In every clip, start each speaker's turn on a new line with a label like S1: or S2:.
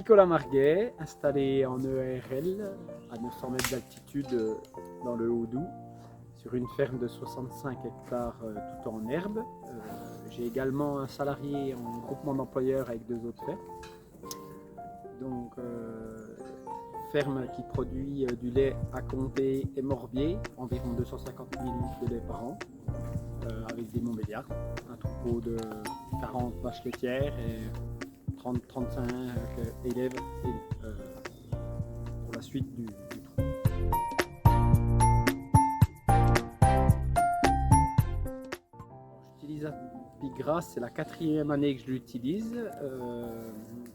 S1: Nicolas Marguet, installé en EARL à 900 mètres d'altitude dans le Haut-Doubs, sur une ferme de 65 hectares tout en herbe. J'ai également un salarié en groupement d'employeurs avec 2 autres fermes. Donc, ferme qui produit du lait à Comté et Morbier, environ 250 000 litres de lait par an, avec des Montbéliards, un troupeau de 40 vaches laitières et 30-35 élèves pour la suite du troupeau. J'utilise Apigrass, c'est la 4e année que je l'utilise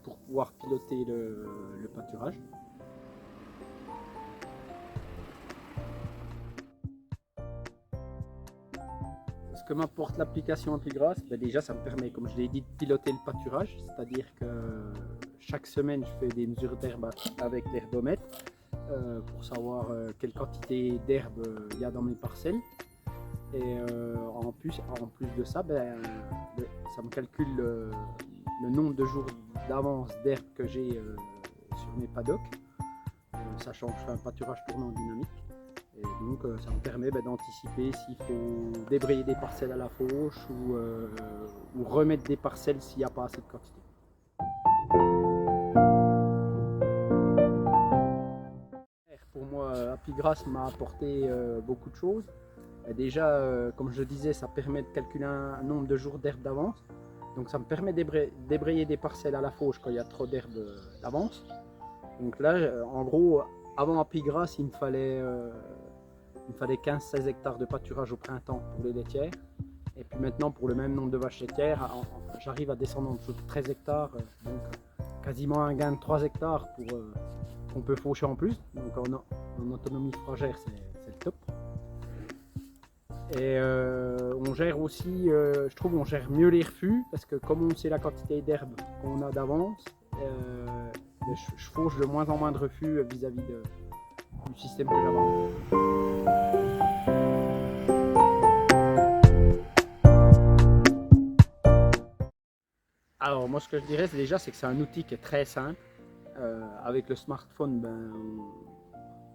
S1: pour pouvoir piloter le pâturage. Ce que m'apporte l'application Apigrass, déjà ça me permet, comme je l'ai dit, de piloter le pâturage, c'est-à-dire que chaque semaine je fais des mesures d'herbe avec l'herbomètre pour savoir quelle quantité d'herbe il y a dans mes parcelles. Et en plus de ça, ça me calcule le nombre de jours d'avance d'herbe que j'ai sur mes paddocks, sachant que je fais un pâturage tournant dynamique. Et donc ça me permet d'anticiper s'il faut débrayer des parcelles à la fauche ou remettre des parcelles s'il n'y a pas assez de quantité. Pour moi, Apigrass m'a apporté beaucoup de choses. Et déjà, comme je le disais, ça permet de calculer un nombre de jours d'herbe d'avance. Donc ça me permet de débrayer des parcelles à la fauche quand il y a trop d'herbe d'avance. Donc là, en gros, avant Apigrass, il me fallait 15-16 hectares de pâturage au printemps pour les laitières. Et puis maintenant, pour le même nombre de vaches laitières, j'arrive à descendre en dessous de 13 hectares. Donc quasiment un gain de 3 hectares qu'on peut faucher en plus. Donc en autonomie fourragère, c'est le top. Et on gère aussi, je trouve, on gère mieux les refus parce que comme on sait la quantité d'herbe qu'on a d'avance, je fauche de moins en moins de refus vis-à-vis du système que j'avais. Alors moi ce que je dirais c'est déjà que c'est un outil qui est très simple. Avec le smartphone,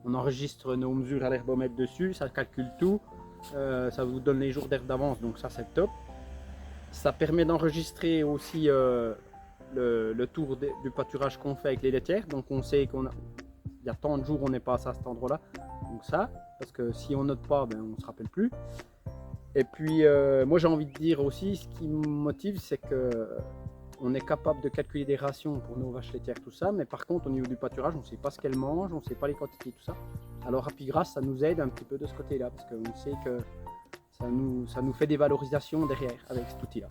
S1: on enregistre nos mesures à l'herbomètre dessus, ça calcule tout. Ça vous donne les jours d'herbe d'avance, donc ça c'est top. Ça permet d'enregistrer aussi le tour du pâturage qu'on fait avec les laitières, donc on sait qu'il y a tant de jours on n'est pas à cet endroit là, donc ça, parce que si on note pas, on ne se rappelle plus. Et puis moi j'ai envie de dire aussi, ce qui me motive, c'est que on est capable de calculer des rations pour nos vaches laitières, tout ça, mais par contre au niveau du pâturage, on ne sait pas ce qu'elles mangent, on ne sait pas les quantités, tout ça. Alors Apigrass, ça nous aide un petit peu de ce côté-là, parce qu'on sait que ça nous fait des valorisations derrière avec cet outil-là.